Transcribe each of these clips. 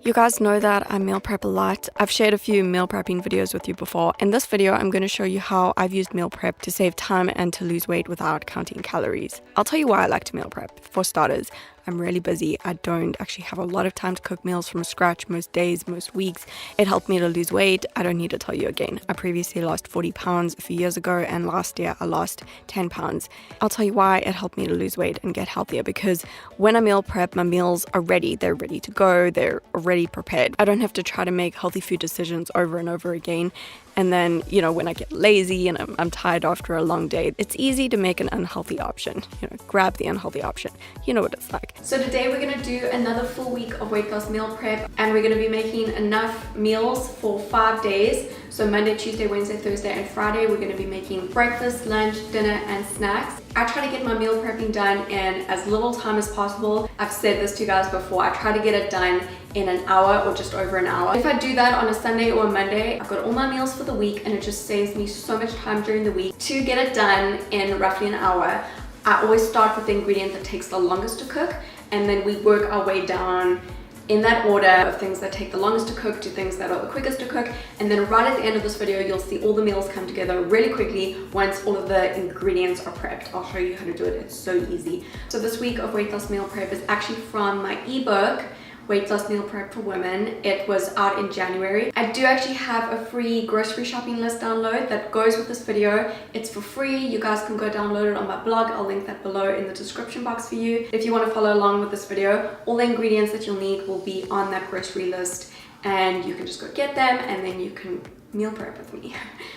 You guys know that I meal prep a lot. I've shared a few meal prepping videos with you before. In this video, I'm going to show you how I've used meal prep to save time and to lose weight without counting calories. I'll tell you why I like to meal prep. For starters, I'm really busy. I don't actually have a lot of time to cook meals from scratch most days, most weeks. It helped me to lose weight. I don't need to tell you again. I previously lost 40 pounds a few years ago, and last year I lost 10 pounds. I'll tell you why it helped me to lose weight and get healthier, because when I meal prep, my meals are ready. They're ready to go. They're already prepared. I don't have to try to make healthy food decisions over and over again. And then, when I get lazy and I'm tired after a long day, it's easy to make an unhealthy option. Grab the unhealthy option. You know what it's like. So today we're gonna do another full week of weight loss meal prep, and we're gonna be making enough meals for 5 days. So Monday, Tuesday, Wednesday, Thursday, and Friday, we're gonna be making breakfast, lunch, dinner, and snacks. I try to get my meal prepping done in as little time as possible. I've said this to you guys before. I try to get it done in an hour or just over an hour. If I do that on a Sunday or a Monday, I've got all my meals for the week, and it just saves me so much time during the week to get it done in roughly an hour. I always start with the ingredient that takes the longest to cook, and then we work our way down in that order of things that take the longest to cook to things that are the quickest to cook. And then right at the end of this video, you'll see all the meals come together really quickly once all of the ingredients are prepped. I'll show you how to do it. It's so easy. So this week of weight loss meal prep is actually from my ebook, Weight Loss Meal Prep for Women. It was out in January. I do actually have a free grocery shopping list download that goes with this video. It's for free. You guys can go download it on my blog. I'll link that below in the description box for you. If you want to follow along with this video, all the ingredients that you'll need will be on that grocery list, and you can just go get them, and then you can meal prep with me.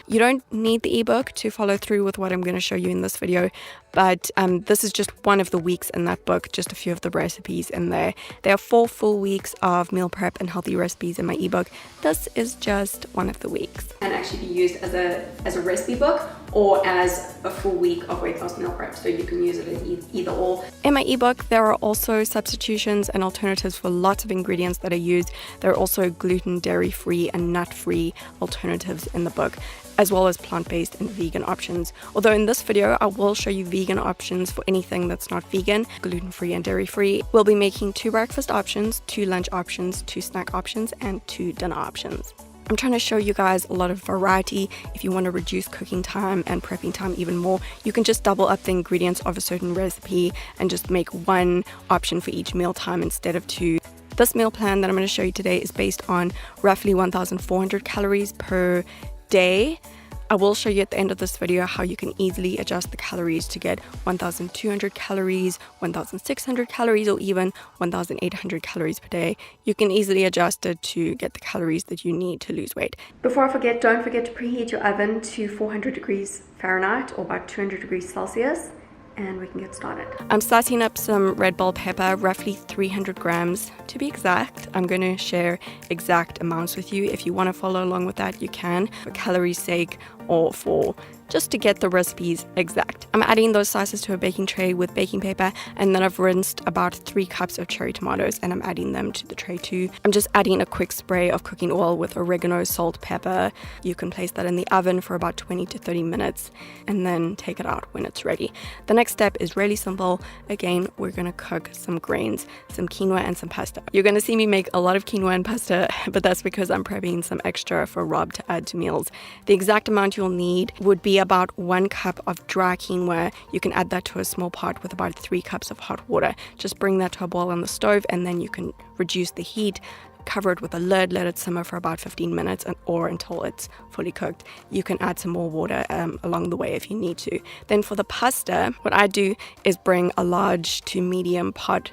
You don't need the ebook to follow through with what I'm going to show you in this video, but this is just one of the weeks in that book, just a few of the recipes in there. There are 4 full weeks of meal prep and healthy recipes in my ebook. This is just one of the weeks. And actually be used as a recipe book or as a full week of weight loss meal prep, so you can use it as either or. In my ebook, there are also substitutions and alternatives for lots of ingredients that are used. There are also gluten, dairy-free, and nut-free alternatives in the book, as well as plant-based and vegan options. Although in this video, I will show you vegan options for anything that's not vegan, gluten-free and dairy-free. We'll be making 2 breakfast options, 2 lunch options, 2 snack options, and 2 dinner options. I'm trying to show you guys a lot of variety. If you want to reduce cooking time and prepping time even more, you can just double up the ingredients of a certain recipe and just make 1 option for each meal time instead of 2. This meal plan that I'm going to show you today is based on roughly 1,400 calories per day. I will show you at the end of this video how you can easily adjust the calories to get 1,200 calories, 1,600 calories, or even 1,800 calories per day. You can easily adjust it to get the calories that you need to lose weight. Before I forget, don't forget to preheat your oven to 400 degrees Fahrenheit or about 200 degrees Celsius. And we can get started. I'm slicing up some red bell pepper, roughly 300 grams to be exact. I'm going to share exact amounts with you. If you want to follow along with that, you can, for calories' sake or for just to get the recipes exact. I'm adding those slices to a baking tray with baking paper, and then I've rinsed about 3 cups of cherry tomatoes, and I'm adding them to the tray too. I'm just adding a quick spray of cooking oil with oregano, salt, pepper. You can place that in the oven for about 20 to 30 minutes and then take it out when it's ready. The next step is really simple. Again, we're gonna cook some grains, some quinoa and some pasta. You're gonna see me make a lot of quinoa and pasta, but that's because I'm prepping some extra for Rob to add to meals. The exact amount you'll need would be about 1 cup of dry quinoa. You can add that to a small pot with about 3 cups of hot water. Just bring that to a boil on the stove, and then you can reduce the heat, cover it with a lid, let it simmer for about 15 minutes or until it's fully cooked. You can add some more water along the way if you need to. Then for the pasta, what I do is bring a large to medium pot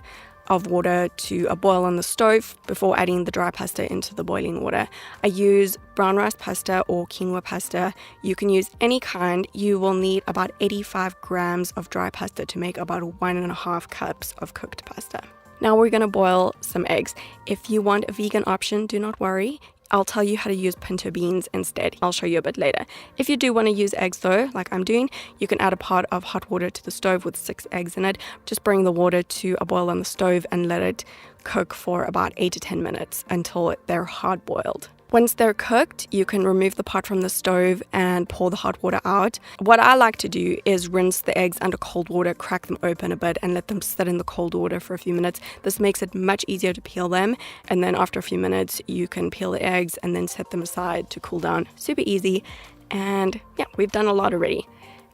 of water to a boil on the stove before adding the dry pasta into the boiling water. I use brown rice pasta or quinoa pasta. You can use any kind. You will need about 85 grams of dry pasta to make about 1.5 cups of cooked pasta. Now we're gonna boil some eggs. If you want a vegan option, do not worry. I'll tell you how to use pinto beans instead. I'll show you a bit later. If you do want to use eggs though, like I'm doing, you can add a pot of hot water to the stove with 6 eggs in it. Just bring the water to a boil on the stove and let it cook for about 8 to 10 minutes until they're hard boiled. Once they're cooked, you can remove the pot from the stove and pour the hot water out. What I like to do is rinse the eggs under cold water, crack them open a bit, and let them sit in the cold water for a few minutes. This makes it much easier to peel them. And then after a few minutes, you can peel the eggs and then set them aside to cool down. Super easy. And yeah, we've done a lot already.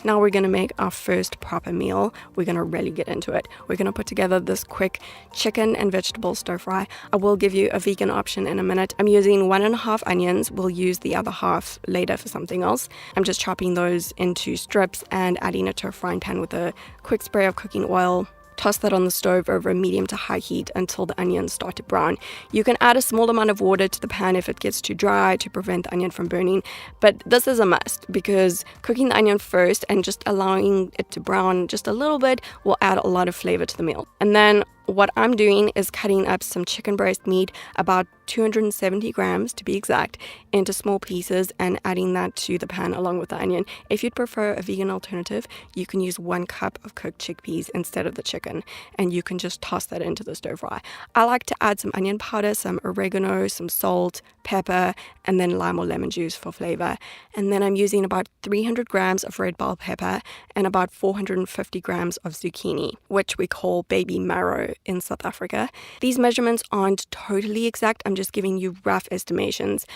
Now we're going to make our first proper meal. We're going to really get into it. We're going to put together this quick chicken and vegetable stir fry. I will give you a vegan option in a minute. I'm using 1.5 onions. We'll use the other half later for something else. I'm just chopping those into strips and adding it to a frying pan with a quick spray of cooking oil. Toss that on the stove over a medium to high heat until the onions start to brown. You can add a small amount of water to the pan if it gets too dry to prevent the onion from burning, but this is a must because cooking the onion first and just allowing it to brown just a little bit will add a lot of flavor to the meal. And then what I'm doing is cutting up some chicken breast meat, about 270 grams to be exact, into small pieces and adding that to the pan along with the onion. If you'd prefer a vegan alternative, you can use 1 cup of cooked chickpeas instead of the chicken, and you can just toss that into the stir fry. I like to add some onion powder, some oregano, some salt, pepper, and then lime or lemon juice for flavor. And then I'm using about 300 grams of red bell pepper and about 450 grams of zucchini, which we call baby marrow in South Africa. These measurements aren't totally exact. I'm just giving you rough estimations,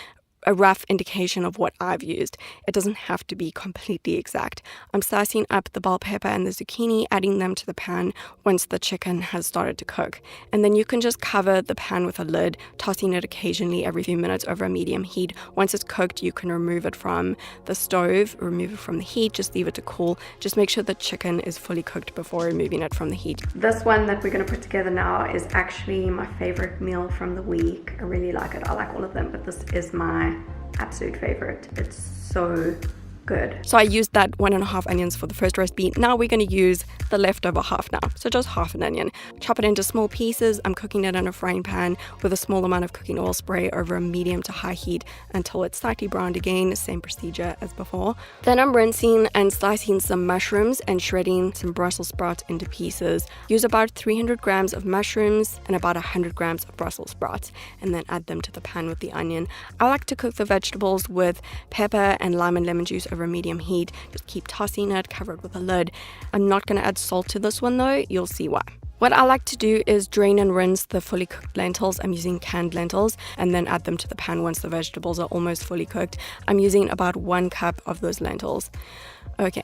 a rough indication of what I've used. It doesn't have to be completely exact. I'm slicing up the bell pepper and the zucchini, adding them to the pan once the chicken has started to cook. And then you can just cover the pan with a lid, tossing it occasionally every few minutes over a medium heat. Once it's cooked, you can remove it from the stove, remove it from the heat, just leave it to cool. Just make sure the chicken is fully cooked before removing it from the heat. This one that we're going to put together now is actually my favorite meal from the week. I really like it. I like all of them, but this is my absolute favorite. It's so good. So I used that 1.5 onions for the first recipe. Now we're going to use the leftover half now. So just half an onion. Chop it into small pieces. I'm cooking it in a frying pan with a small amount of cooking oil spray over a medium to high heat until it's slightly browned again. Same procedure as before. Then I'm rinsing and slicing some mushrooms and shredding some Brussels sprouts into pieces. Use about 300 grams of mushrooms and about 100 grams of Brussels sprouts, and then add them to the pan with the onion. I like to cook the vegetables with pepper and lime and lemon juice over a medium heat. Just keep tossing it, cover it with a lid. I'm not going to add salt to this one though. You'll see why. What I like to do is drain and rinse the fully cooked lentils. I'm using canned lentils, and then add them to the pan once the vegetables are almost fully cooked. I'm using about 1 cup of those lentils. Okay.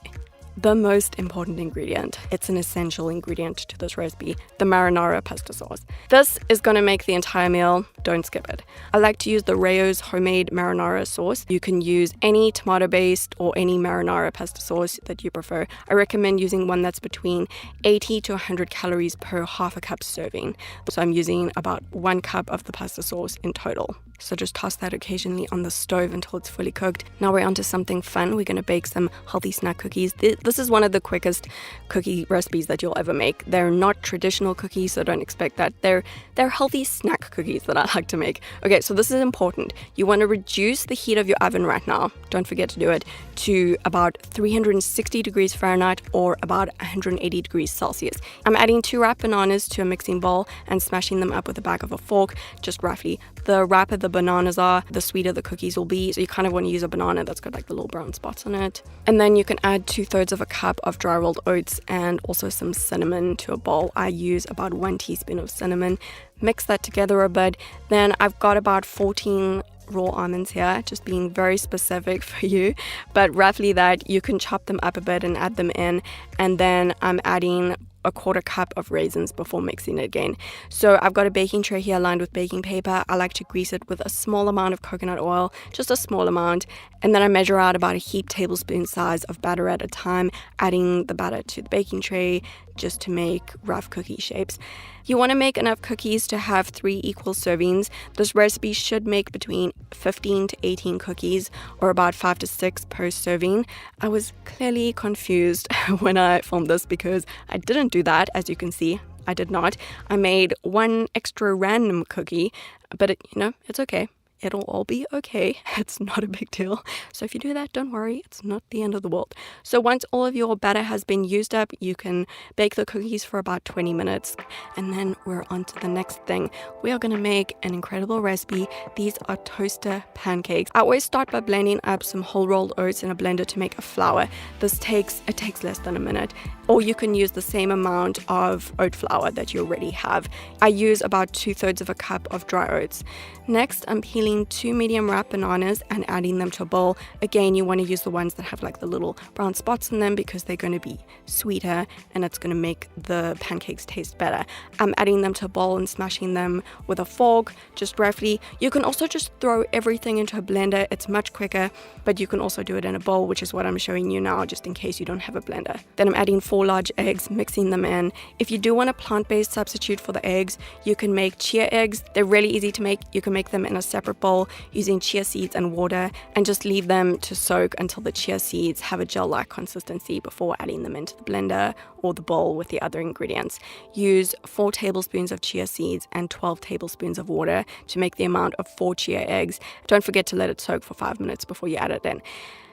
The most important ingredient, it's an essential ingredient to this recipe, the marinara pasta sauce. This is going to make the entire meal. Don't skip it. I like to use the Rayo's homemade marinara sauce. You can use any tomato-based or any marinara pasta sauce that you prefer. I recommend using one that's between 80 to 100 calories per half a cup serving. So I'm using about 1 cup of the pasta sauce in total. So just toss that occasionally on the stove until it's fully cooked. Now we're onto something fun. We're going to bake some healthy snack cookies. This is one of the quickest cookie recipes that you'll ever make. They're not traditional cookies, so don't expect that. They're healthy snack cookies that I like to make. Okay, so this is important. You want to reduce the heat of your oven right now. Don't forget to do it to about 360 degrees Fahrenheit or about 180 degrees Celsius. I'm adding 2 ripe bananas to a mixing bowl and smashing them up with the back of a fork, just roughly. The riper the bananas are, the sweeter the cookies will be. So you kind of want to use a banana that's got like the little brown spots on it. And then you can add 2/3 of a cup of dry rolled oats and also some cinnamon to a bowl. I use about 1 teaspoon of cinnamon. Mix that together a bit. Then I've got about 14 raw almonds here, just being very specific for you, but roughly that. You can chop them up a bit and add them in, and then I'm adding a 1/4 cup of raisins before mixing it again. So I've got a baking tray here lined with baking paper. I like to grease it with a small amount of coconut oil, just a small amount, and then I measure out about a heaped tablespoon size of batter at a time, adding the batter to the baking tray just to make rough cookie shapes. You want to make enough cookies to have 3 equal servings. This recipe should make between 15 to 18 cookies, or about 5 to 6 per serving. I was clearly confused when I filmed this because I didn't do that. As you can see, I did not. I made 1 extra random cookie, but it's okay. it'll all be okay. It's not a big deal. So if you do that, don't worry, it's not the end of the world. So once all of your batter has been used up, you can bake the cookies for about 20 minutes. And then we're on to the next thing. We are going to make an incredible recipe. These are toaster pancakes. I always start by blending up some whole rolled oats in a blender to make a flour. It takes less than a minute. Or you can use the same amount of oat flour that you already have. I use about 2/3 of a cup of dry oats. Next, I'm peeling 2 medium ripe bananas and adding them to a bowl. Again, you want to use the ones that have like the little brown spots in them because they're going to be sweeter and it's going to make the pancakes taste better. I'm adding them to a bowl and smashing them with a fork, just roughly. You can also just throw everything into a blender. It's much quicker, but you can also do it in a bowl, which is what I'm showing you now, just in case you don't have a blender. Then I'm adding 4 large eggs, mixing them in. If you do want a plant-based substitute for the eggs, you can make chia eggs. They're really easy to make. You can make them in a separate bowl using chia seeds and water and just leave them to soak until the chia seeds have a gel-like consistency before adding them into the blender or the bowl with the other ingredients. Use 4 tablespoons of chia seeds and 12 tablespoons of water to make the amount of 4 chia eggs. Don't forget to let it soak for 5 minutes before you add it in.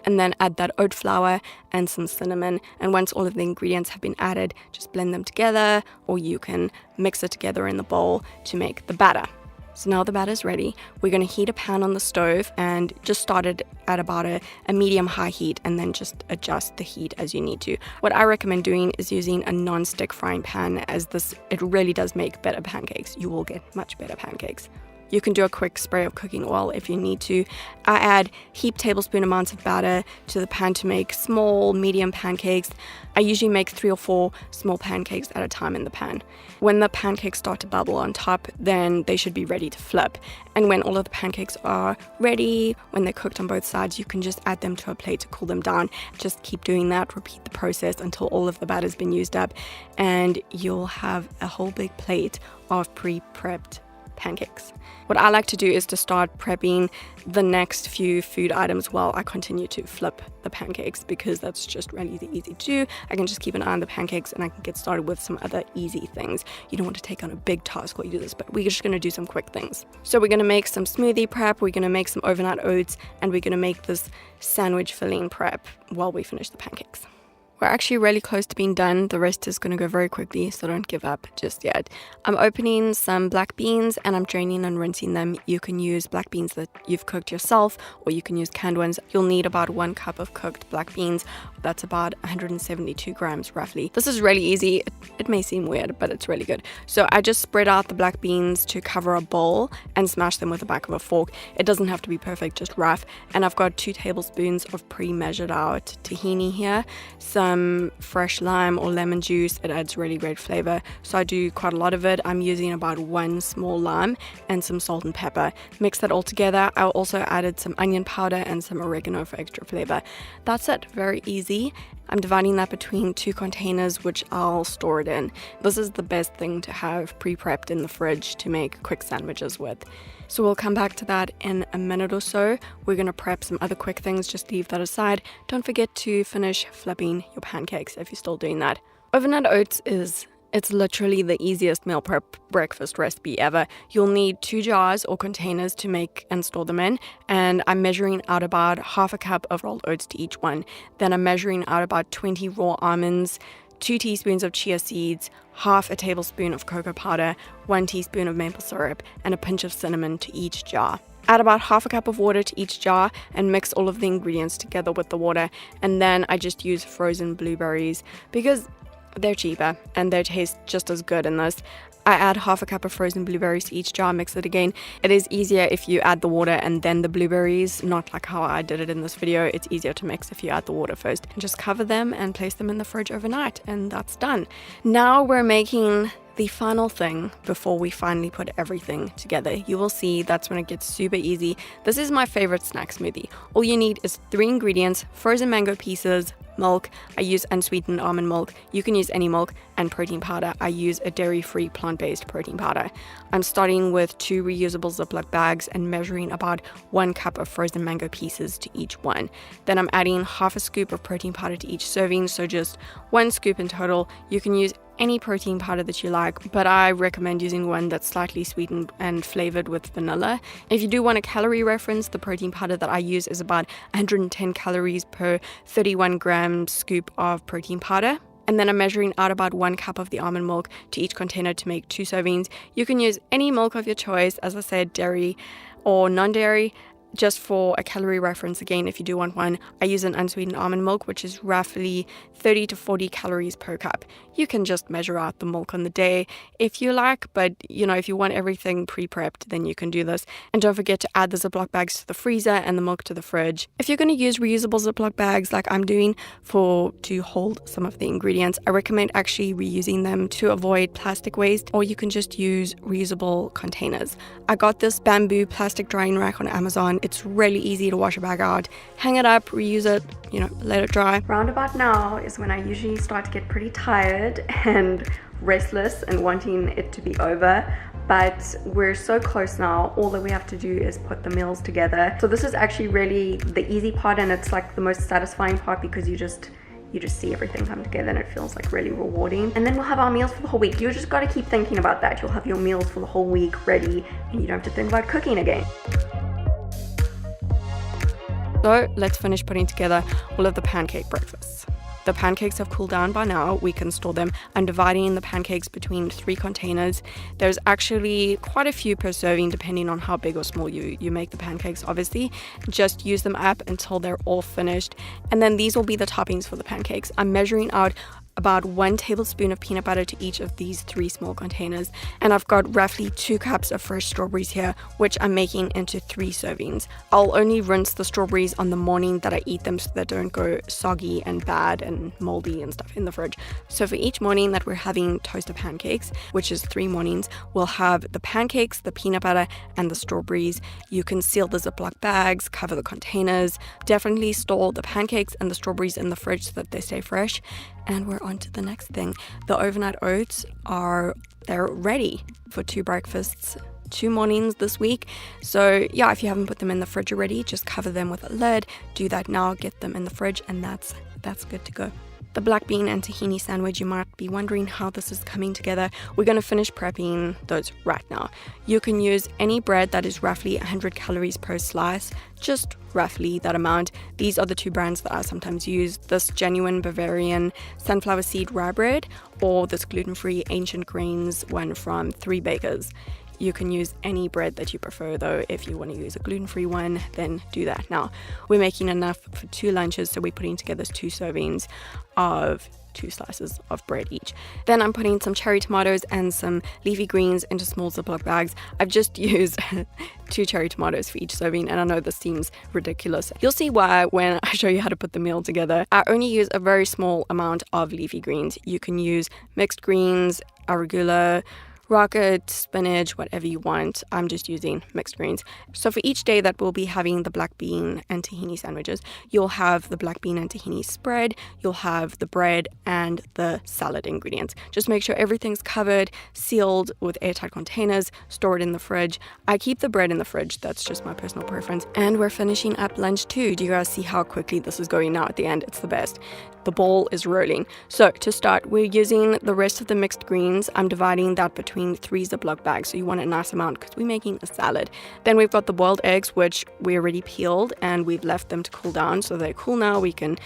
And then add that oat flour and some cinnamon. And once all of the ingredients have been added, just blend them together, or you can mix it together in the bowl to make the batter. So now the batter's ready. We're going to heat a pan on the stove and just start it at about a medium-high heat and then just adjust the heat as you need to. What I recommend doing is using a non-stick frying pan, as it really does make better pancakes. You will get much better pancakes. You can do a quick spray of cooking oil if you need to. I add heaped tablespoon amounts of batter to the pan to make small, medium pancakes. I usually make 3 or 4 small pancakes at a time in the pan. When the pancakes start to bubble on top, then they should be ready to flip. And when all of the pancakes are ready, when they're cooked on both sides, you can just add them to a plate to cool them down. Just keep doing that, repeat the process until all of the batter's been used up, and you'll have a whole big plate of pre-prepped pancakes. What I like to do is to start prepping the next few food items while I continue to flip the pancakes, because that's just really easy to do. I can just keep an eye on the pancakes and I can get started with some other easy things. You don't want to take on a big task while you do this, but we're just going to do some quick things. So we're going to make some smoothie prep, we're going to make some overnight oats, and we're going to make this sandwich filling prep while we finish the pancakes. We're actually really close to being done. The rest is going to go very quickly, so don't give up just yet. I'm opening some black beans and I'm draining and rinsing them. You can use black beans that you've cooked yourself, or you can use canned ones. You'll need about 1 cup of cooked black beans. That's about 172 grams roughly. This is really easy. It may seem weird, but it's really good. So I just spread out the black beans to cover a bowl and smash them with the back of a fork. It doesn't have to be perfect, just rough. And I've got 2 tablespoons of pre-measured out tahini here, some fresh lime or lemon juice. It adds really great flavor, so I do quite a lot of it. I'm using about 1 small lime and some salt and pepper. Mix that all together. I also added some onion powder and some oregano for extra flavor. That's it, very easy. I'm dividing that between 2 containers, which I'll store it in. This is the best thing to have pre-prepped in the fridge to make quick sandwiches with. So we'll come back to that in a minute or so. We're going to prep some other quick things, just leave that aside. Don't forget to finish flipping your pancakes if you're still doing that. Overnight oats it's literally the easiest meal prep breakfast recipe ever. You'll need 2 jars or containers to make and store them in, and I'm measuring out about half a cup of rolled oats to each one. Then I'm measuring out about 20 raw almonds, 2 teaspoons of chia seeds, half a tablespoon of cocoa powder, 1 teaspoon of maple syrup, and a pinch of cinnamon to each jar. Add about half a cup of water to each jar and mix all of the ingredients together with the water. And then I just use frozen blueberries because they're cheaper and they taste just as good in this. I add half a cup of frozen blueberries to each jar, mix it again. It is easier if you add the water and then the blueberries, not like how I did it in this video. It's easier to mix if you add the water first. And just cover them and place them in the fridge overnight, and that's done. Now we're making the final thing before we finally put everything together. You will see that's when it gets super easy. This is my favorite snack smoothie. All you need is 3 ingredients: frozen mango pieces, milk. I use unsweetened almond milk. You can use any milk, and protein powder. I use a dairy-free plant-based protein powder. I'm starting with 2 reusable Ziploc bags and measuring about 1 cup of frozen mango pieces to each one. Then I'm adding half a scoop of protein powder to each serving, so just 1 scoop in total. You can use any protein powder that you like, but I recommend using one that's slightly sweetened and flavored with vanilla. If you do want a calorie reference, the protein powder that I use is about 110 calories per 31 gram scoop of protein powder. And then I'm measuring out about 1 cup of the almond milk to each container to make 2 servings. You can use any milk of your choice, as I said, dairy or non-dairy. Just for a calorie reference, again, if you do want one, I use an unsweetened almond milk, which is roughly 30 to 40 calories per cup. You can just measure out the milk on the day if you like, but if you want everything pre-prepped, then you can do this. And don't forget to add the Ziploc bags to the freezer and the milk to the fridge. If you're going to use reusable Ziploc bags like I'm doing to hold some of the ingredients, I recommend actually reusing them to avoid plastic waste, or you can just use reusable containers. I got this bamboo plastic drying rack on Amazon. It's really easy to wash a bag out, hang it up, reuse it, let it dry. Round about now is when I usually start to get pretty tired and restless and wanting it to be over. But we're so close now. All that we have to do is put the meals together. So this is actually really the easy part, and it's like the most satisfying part because you just see everything come together and it feels like really rewarding. And then we'll have our meals for the whole week. You just got to keep thinking about that. You'll have your meals for the whole week ready and you don't have to think about cooking again. So let's finish putting together all of the pancake breakfasts. The pancakes have cooled down by now. We can store them. I'm dividing the pancakes between 3 containers. There's actually quite a few per serving depending on how big or small you make the pancakes, obviously. Just use them up until they're all finished. And then these will be the toppings for the pancakes. I'm measuring out about 1 tablespoon of peanut butter to each of these 3 small containers. And I've got roughly 2 cups of fresh strawberries here, which I'm making into 3 servings. I'll only rinse the strawberries on the morning that I eat them so they don't go soggy and bad and moldy and stuff in the fridge. So for each morning that we're having toaster pancakes, which is 3 mornings, we'll have the pancakes, the peanut butter, and the strawberries. You can seal the Ziploc bags, cover the containers. Definitely store the pancakes and the strawberries in the fridge so that they stay fresh. And we're on to the next thing. The overnight oats they're ready for 2 breakfasts, 2 mornings this week. So yeah, if you haven't put them in the fridge already, just cover them with a lid. Do that now, get them in the fridge, and that's good to go. The black bean and tahini sandwich, you might be wondering how this is coming together. We're going to finish prepping those right now. You can use any bread that is roughly 100 calories per slice, just roughly that amount. These are the 2 brands that I sometimes use, this genuine Bavarian sunflower seed rye bread or this gluten-free ancient grains one from 3 Bakers. You can use any bread that you prefer though. If you want to use a gluten-free one, then do that. Now, we're making enough for 2 lunches, so we're putting together 2 servings of 2 slices of bread each. Then I'm putting some cherry tomatoes and some leafy greens into small Ziploc bags. I've just used 2 cherry tomatoes for each serving, and I know this seems ridiculous. You'll see why when I show you how to put the meal together. I only use a very small amount of leafy greens. You can use mixed greens, arugula, rocket, spinach, whatever you want. I'm just using mixed greens. So for each day that we'll be having the black bean and tahini sandwiches, you'll have the black bean and tahini spread, you'll have the bread and the salad ingredients. Just make sure everything's covered, sealed with airtight containers, store it in the fridge. I keep the bread in the fridge, that's just my personal preference. And we're finishing up lunch too. Do you guys see how quickly this is going now at the end? It's the best. The ball is rolling. So to start, we're using the rest of the mixed greens. I'm dividing that between 3 Ziploc bags, so you want a nice amount because we're making a salad. Then we've got the boiled eggs, which we already peeled and we've left them to cool down. So they're cool now. We can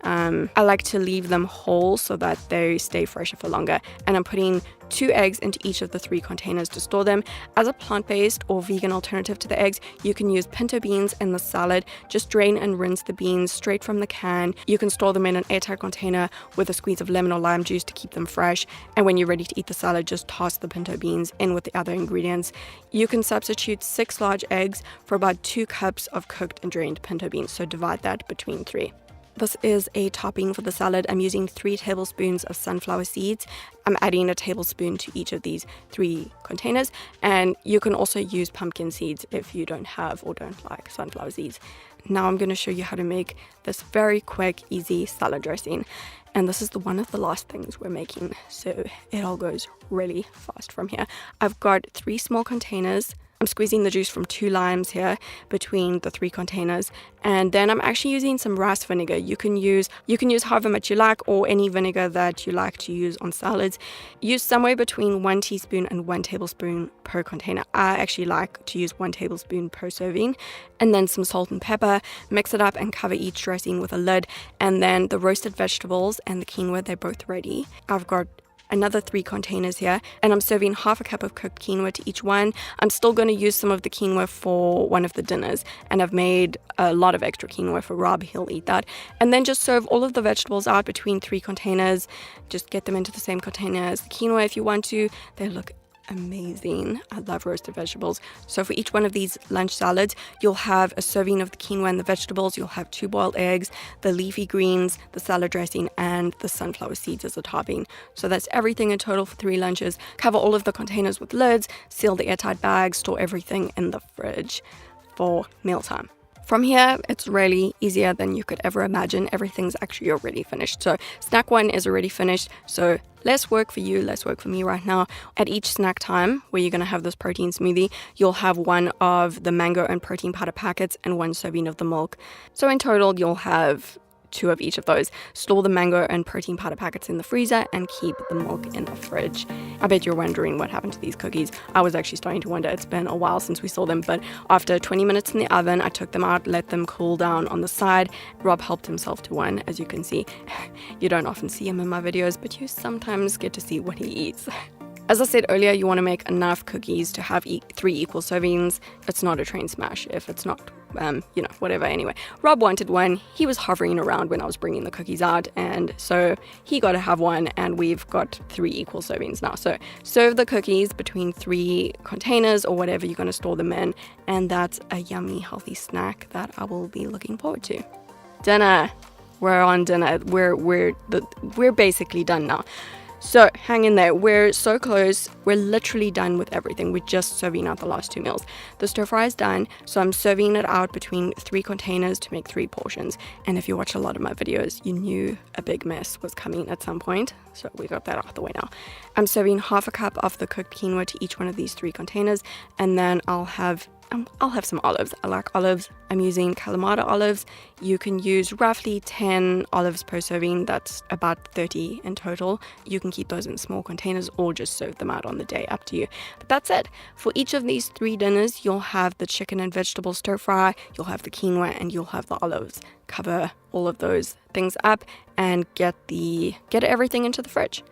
I like to leave them whole so that they stay fresher for longer. And I'm putting 2 eggs into each of the 3 containers to store them. As a plant-based or vegan alternative to the eggs, you can use pinto beans in the salad. Just drain and rinse the beans straight from the can. You can store them in an airtight container with a squeeze of lemon or lime juice to keep them fresh. And when you're ready to eat the salad, just toss the pinto beans in with the other ingredients. You can substitute 6 large eggs for about 2 cups of cooked and drained pinto beans. So divide that between 3. This is a topping for the salad. I'm using 3 tablespoons of sunflower seeds. I'm adding a tablespoon to each of these 3 containers. And you can also use pumpkin seeds if you don't have or don't like sunflower seeds. Now I'm going to show you how to make this very quick, easy salad dressing. And this is one of the last things we're making, so it all goes really fast from here. I've got 3 small containers I'm squeezing the juice from 2 limes here between the 3 containers, and then I'm actually using some rice vinegar. You can use however much you like, or any vinegar that you like to use on salads. Use somewhere between 1 teaspoon and 1 tablespoon per container. I actually like to use 1 tablespoon per serving. And then some salt and pepper. Mix it up and cover each dressing with a lid. And then the roasted vegetables and the quinoa, they're both ready. I've got another 3 containers here, and I'm serving half a cup of cooked quinoa to each one. I'm still going to use some of the quinoa for one of the dinners, and I've made a lot of extra quinoa for Rob. He'll eat that. And then just serve all of the vegetables out between 3 containers. Just get them into the same container as the quinoa if you want to. They look amazing. I love roasted vegetables. So for each one of these lunch salads, you'll have a serving of the quinoa and the vegetables. You'll have 2 boiled eggs, the leafy greens, the salad dressing, and the sunflower seeds as a topping. So that's everything in total for 3 lunches. Cover all of the containers with lids, seal the airtight bags, store everything in the fridge for mealtime. From here, it's really easier than you could ever imagine. Everything's actually already finished. So snack 1 is already finished. So less work for you, less work for me right now. At each snack time where you're going to have this protein smoothie, you'll have 1 of the mango and protein powder packets and 1 serving of the milk. So in total, you'll have 2 of each of those. Store the mango and protein powder packets in the freezer and keep the milk in the fridge. I bet you're wondering what happened to these cookies. I was actually starting to wonder. It's been a while since we saw them, but after 20 minutes in the oven, I took them out, let them cool down on the side. Rob helped himself to one, as you can see. You don't often see him in my videos, but you sometimes get to see what he eats. As I said earlier, you want to make enough cookies to have 3 equal servings. It's not a train smash if it's not, whatever. Anyway, Rob wanted one. He was hovering around when I was bringing the cookies out, and so he got to have one, and we've got 3 equal servings now. So serve the cookies between 3 containers or whatever you're going to store them in, and that's a yummy, healthy snack that I will be looking forward to. Dinner. We're on dinner. We're basically done now. So hang in there. We're so close. We're literally done with everything. We're just serving out the last 2 meals. The stir fry is done, so I'm serving it out between 3 containers to make 3 portions. And if you watch a lot of my videos, you knew a big mess was coming at some point. So we got that out of the way now. I'm serving half a cup of the cooked quinoa to each one of these 3 containers, and then I'll have some olives. I like olives. I'm using Kalamata olives. You can use roughly 10 olives per serving. That's about 30 in total. You can keep those in small containers or just serve them out on the day, up to you. But that's it. For each of these 3 dinners, you'll have the chicken and vegetable stir fry, you'll have the quinoa, and you'll have the olives. Cover all of those things up and get everything into the fridge.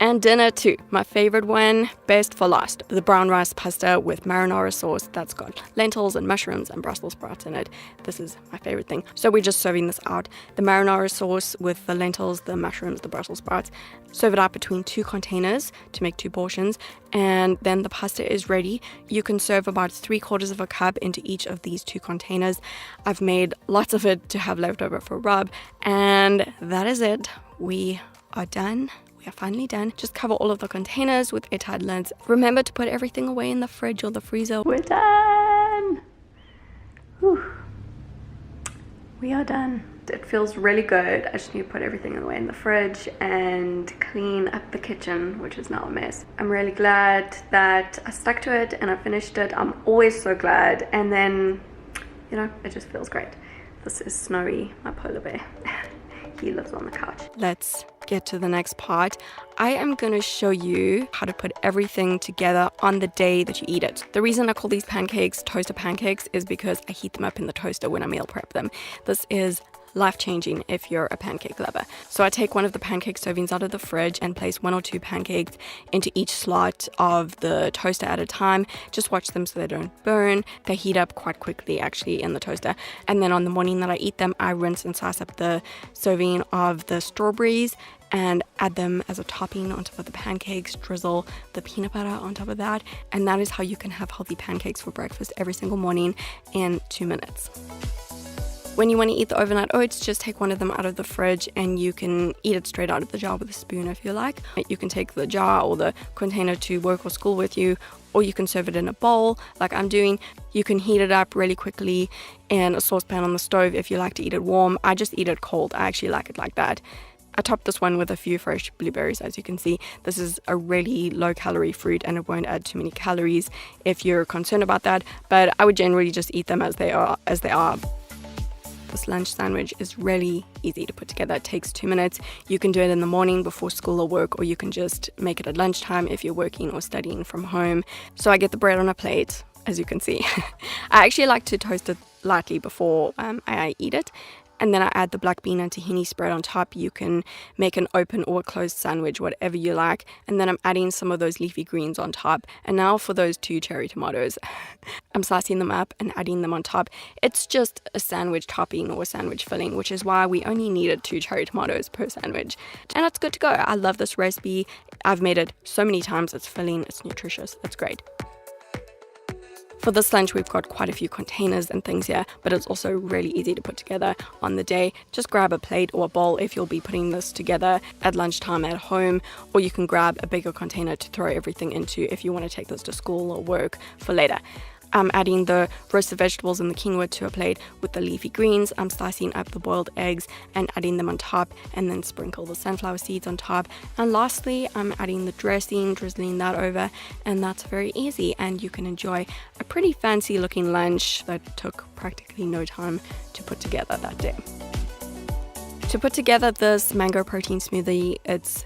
And dinner 2, my favorite one, best for last. The brown rice pasta with marinara sauce that's got lentils and mushrooms and Brussels sprouts in it. This is my favorite thing. So we're just serving this out. The marinara sauce with the lentils, the mushrooms, the Brussels sprouts. Serve it out between 2 containers to make 2 portions. And then the pasta is ready. You can serve about 3/4 of a cup into each of these 2 containers. I've made lots of it to have left over for Rob. And that is it. We are done. We are finally done. Just cover all of the containers with airtight lids. Remember to put everything away in the fridge or the freezer. We're done! Whew. We are done. It feels really good. I just need to put everything away in the fridge and clean up the kitchen, which is now a mess. I'm really glad that I stuck to it and I finished it. I'm always so glad. And then, it just feels great. This is Snowy, my polar bear. He lives on the couch. Let's get to the next part. I am going to show you how to put everything together on the day that you eat it. The reason I call these pancakes toaster pancakes is because I heat them up in the toaster when I meal prep them. This is life-changing if you're a pancake lover. So I take one of the pancake servings out of the fridge and place 1 or 2 pancakes into each slot of the toaster at a time. Just watch them so they don't burn. They heat up quite quickly actually in the toaster. And then on the morning that I eat them, I rinse and slice up the serving of the strawberries and add them as a topping on top of the pancakes, drizzle the peanut butter on top of that, and that is how you can have healthy pancakes for breakfast every single morning in 2 minutes. When you want to eat the overnight oats, just take one of them out of the fridge and you can eat it straight out of the jar with a spoon if you like. You can take the jar or the container to work or school with you, or you can serve it in a bowl like I'm doing. You can heat it up really quickly in a saucepan on the stove if you like to eat it warm. I just eat it cold. I actually like it like that. I topped this one with a few fresh blueberries. As you can see, this is a really low calorie fruit and it won't add too many calories if you're concerned about that, but I would generally just eat them as they are. This lunch sandwich is really easy to put together. It takes 2 minutes. You can do it in the morning before school or work, or you can just make it at lunchtime if you're working or studying from home. So I get the bread on a plate, as you can see. I actually like to toast it lightly before I eat it. And then I add the black bean and tahini spread on top. You can make an open or a closed sandwich, whatever you like. And then I'm adding some of those leafy greens on top. And now for those 2 cherry tomatoes. I'm slicing them up and adding them on top. It's just a sandwich topping or a sandwich filling, which is why we only needed 2 cherry tomatoes per sandwich. And it's good to go. I love this recipe. I've made it so many times. It's filling, it's nutritious, it's great. For this lunch, we've got quite a few containers and things here, but it's also really easy to put together on the day. Just grab a plate or a bowl if you'll be putting this together at lunchtime at home, or you can grab a bigger container to throw everything into if you want to take this to school or work for later. I'm adding the roasted vegetables and the quinoa to a plate with the leafy greens. I'm slicing up the boiled eggs and adding them on top, and then sprinkle the sunflower seeds on top. And lastly, I'm adding the dressing, drizzling that over, and that's very easy. And you can enjoy a pretty fancy looking lunch that took practically no time to put together that day. To put together this mango protein smoothie, it's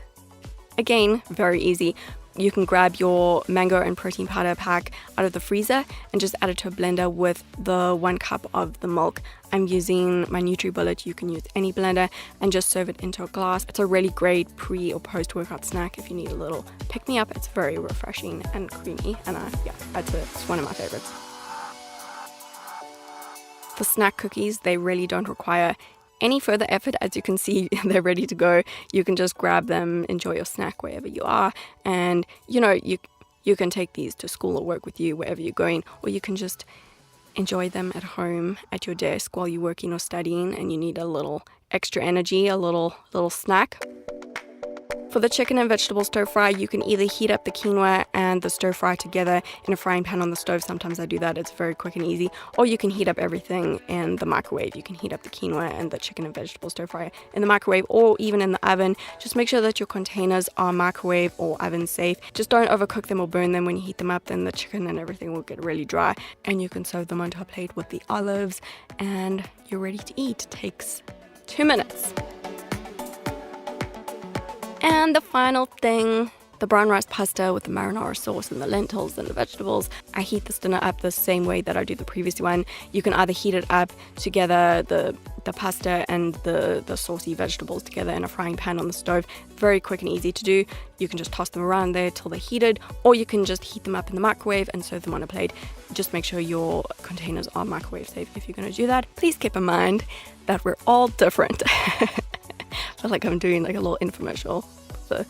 again very easy. You can grab your mango and protein powder pack out of the freezer and just add it to a blender with the 1 cup of the milk. I'm using my NutriBullet. You can use any blender and just serve it into a glass. It's a really great pre or post workout snack if you need a little pick me up. It's very refreshing and creamy, and it's one of my favorites. The snack cookies, they really don't require any further effort. As you can see, they're ready to go. You can just grab them, enjoy your snack wherever you are, and you can take these to school or work with you wherever you're going, or you can just enjoy them at home at your desk while you're working or studying and you need a little extra energy, a little snack. For the chicken and vegetable stir fry, you can either heat up the quinoa and the stir fry together in a frying pan on the stove. Sometimes I do that. It's very quick and easy. Or you can heat up everything in the microwave. You can heat up the quinoa and the chicken and vegetable stir fry in the microwave or even in the oven. Just make sure that your containers are microwave or oven safe. Just don't overcook them or burn them. When you heat them up, then the chicken and everything will get really dry. And you can serve them onto a plate with the olives and you're ready to eat. It takes 2 minutes. And the final thing, the brown rice pasta with the marinara sauce and the lentils and the vegetables. I heat this dinner up the same way that I do the previous one. You can either heat it up together, the pasta and the saucy vegetables together in a frying pan on the stove. Very quick and easy to do. You can just toss them around there till they're heated, or you can just heat them up in the microwave and serve them on a plate. Just make sure your containers are microwave safe if you're going to do that. Please keep in mind that we're all different. I feel like I'm doing like a little infomercial with the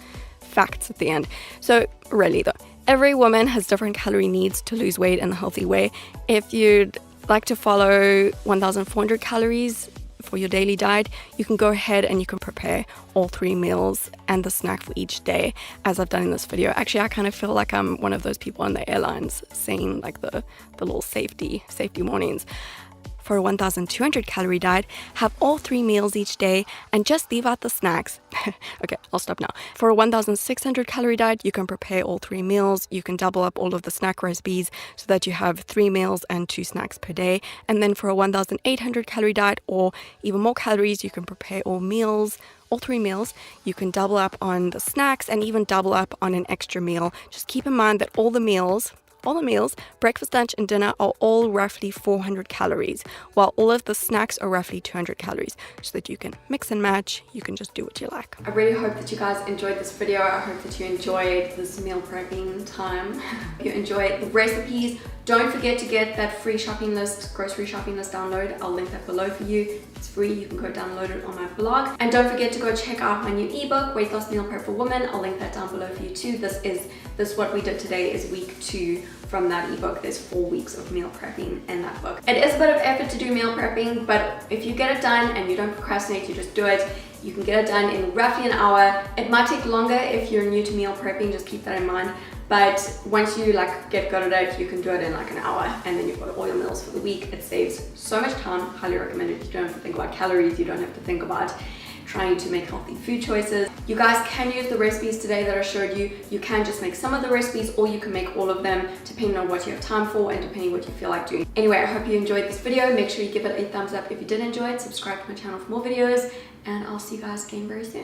facts at the end. So really though, every woman has different calorie needs to lose weight in a healthy way. If you'd like to follow 1,400 calories for your daily diet, you can go ahead and you can prepare all 3 meals and the snack for each day, as I've done in this video. Actually, I kind of feel like I'm one of those people on the airlines saying like the little safety mornings. For a 1,200 calorie diet, have all 3 meals each day and just leave out the snacks. Okay, I'll stop now. For a 1,600 calorie diet, you can prepare all 3 meals. You can double up all of the snack recipes so that you have 3 meals and 2 snacks per day. And then for a 1,800 calorie diet or even more calories, you can prepare all 3 meals. You can double up on the snacks and even double up on an extra meal. Just keep in mind that all the meals, breakfast, lunch, and dinner are all roughly 400 calories, while all of the snacks are roughly 200 calories, so that you can mix and match. You can just do what you like. I really hope that you guys enjoyed this video. I hope that you enjoyed this meal prepping time. If you enjoyed the recipes, don't forget to get that free shopping list, grocery shopping list download. I'll link that below for you. It's free. You can go download it on my blog. And don't forget to go check out my new ebook, Weight Loss Meal Prep for Women. I'll link that down below for you too. This what we did today is week 2 from that ebook. There's 4 weeks of meal prepping in that book. It is a bit of effort to do meal prepping, but if you get it done and you don't procrastinate, you just do it. You can get it done in roughly an hour. It might take longer if you're new to meal prepping, just keep that in mind. But once you get good at it, you can do it in like an hour, and then you've got all your meals for the week. It saves so much time. Highly recommend it. You don't have to think about calories. You don't have to think about trying to make healthy food choices. You guys can use the recipes today that I showed you. You can just make some of the recipes, or you can make all of them depending on what you have time for and depending what you feel like doing. Anyway, I hope you enjoyed this video. Make sure you give it a thumbs up if you did enjoy it. Subscribe to my channel for more videos, and I'll see you guys again very soon.